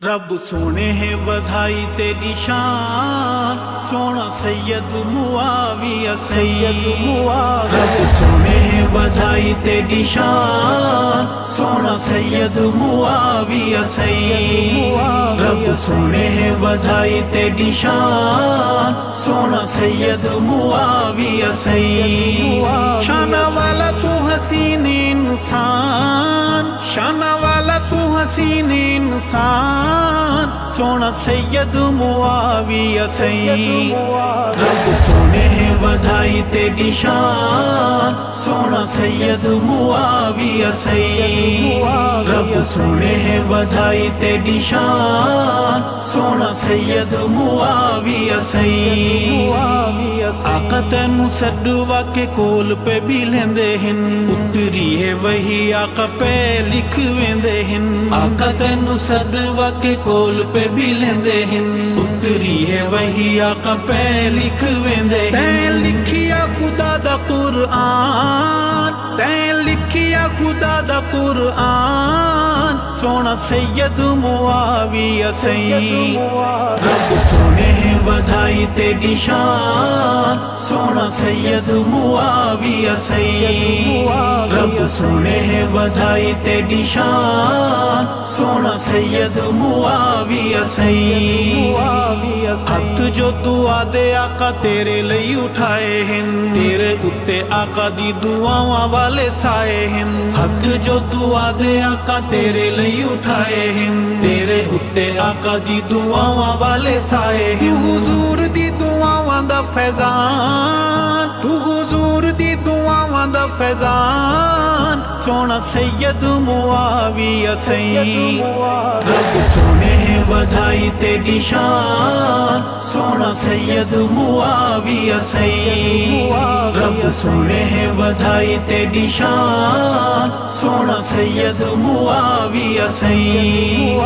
رب سونے ہے بدھائی تیری شان، سونا سید معاویہ سید رب سونے ہے بدھائی تیری شان، سونا سید معاویہ سید رب سونے ہے بدھائی تیری شان، سونا سید معاویہ سید شان والا تو حسین انسان، شان والا تو حسین انسان، سونا سید معاویہ سید رب سونے ہے بدھائی تیری شان، سونا سید معاویہ سید رب سونے ہے بدھائی تیری شان، سونا سید معاویہ سید آقا تینوں سڈوا کے کول پہ بھی لیندے ہن، اتری ہے وہی آقا پہ لکھ ویندے ہن، آقا تینوں سڈوا کے کول پہ بھی لیندے ہن، اتری ہے وہی آقا پہ لکھ ویندے ہن۔ تیں لکھیا خدا دا قرآن، تیں لکھیا خدا دا قرآن، سونا سید معاویہ سید رب سونے ہے بدھائی تیری شان، سونا سید معاویہ سید رب سونے ہے بدھائی تیری شان، سونا سید معاویہ سید ہاتھ جو دعا دے آقا تیرے لئی اٹھائے ہن، تیرے اتے آقا دی دعاواں والے سائے ہن، ہاتھ جو دعا دے آقا تیرے لئی اٹھائے ہن، تیرے اتے آقا دی دعاواں والے سائے ہن۔ حضور دی دعاواں دا فیضان، تو حضور دی دعاواں دا فیضان، سونا سید معاویہ سید رب سونے ہے بدھائی تیری شان، سونا سید معاویہ سید رب سونے ہے بدھائی تیری شان، سونا سید معاویہ سید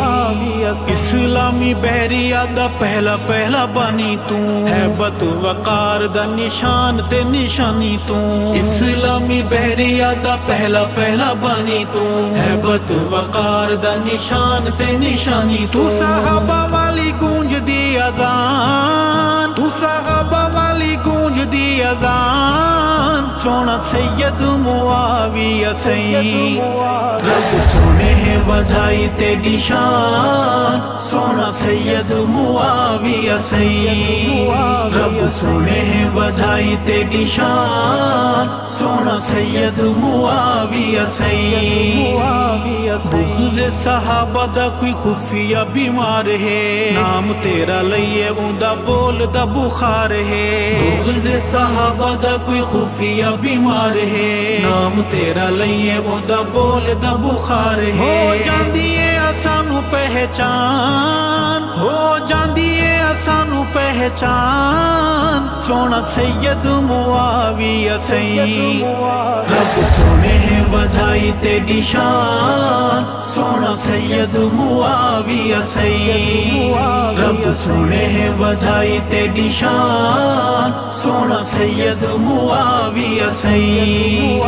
اسلامی بحریہ دا پہلا بانی تو، ہیبت وقار دا نشان تے نشانی تو، اسلامی بحریہ دا پہلا بانی تو، ہیبت وقار دا نشان تے نشانی تو، صحابہ والی گونج دی اذان، تو صحابہ والی گونج دی اذان، سونا سید معاویہ سید رب سونے ہے بدھائی تیری شان، سونا سید معاویہ سید رب سونے ہے بدھائی تیری شان، سونا سید معاویہ سید بغض صحابہ دا کوئی خفیہ بیمار ہے، نام تیرا لئیے اوندا بول دا بخار ہے، بغض صحابہ دا کوئی خفیہ بیمار ہے، نام تیرا لئیے اوندا بول دا بخار ہے۔ ہو جاندی ہے اسانو پہچان، ہو جاندی ہے اسانو پہچان، سونا سید معاویہ سید رب سونے ہے بدھائی تیری شان، سونا سید معاویہ سید رب سونے ہے بدھائی تیری شان، سونا سید معاویہ سید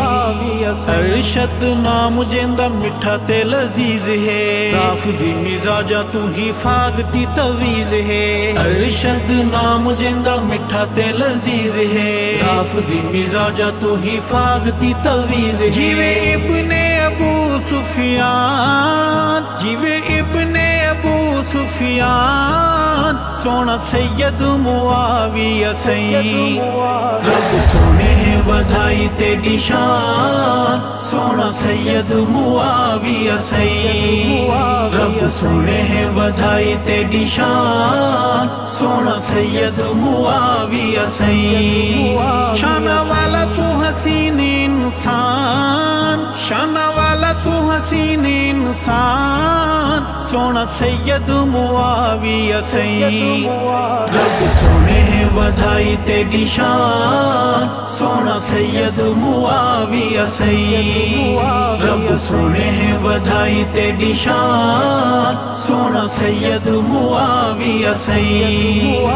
ارشد نام جیندہ میٹھا تے لذیذ ہے، رافضی مزاجہ تو حفاظتی تویز ہے، ارشد نام جیندہ میٹھا تے لذیذ ہے، رافضی مزاجہ تو حفاظتی تویز ہے۔ جیوے ابن ابو سفیان، جیوے ابن ابو سفیان، سونا سید معاویہ سید رب سونے ہے بدھائی تیری شان، سونا سید معاویہ سید رب سونے ہے بدھائی تیری شان، سونا سید معاویہ سید شان والا تو حسین انسان، شان والا تو حسین انسان، سونا سید معاویہ سید رب سونے ہے بدھائی تیری شان، سونا سید معاویہ سید رب سونے ہے بدھائی تیری شان، سونا سید معاویہ سید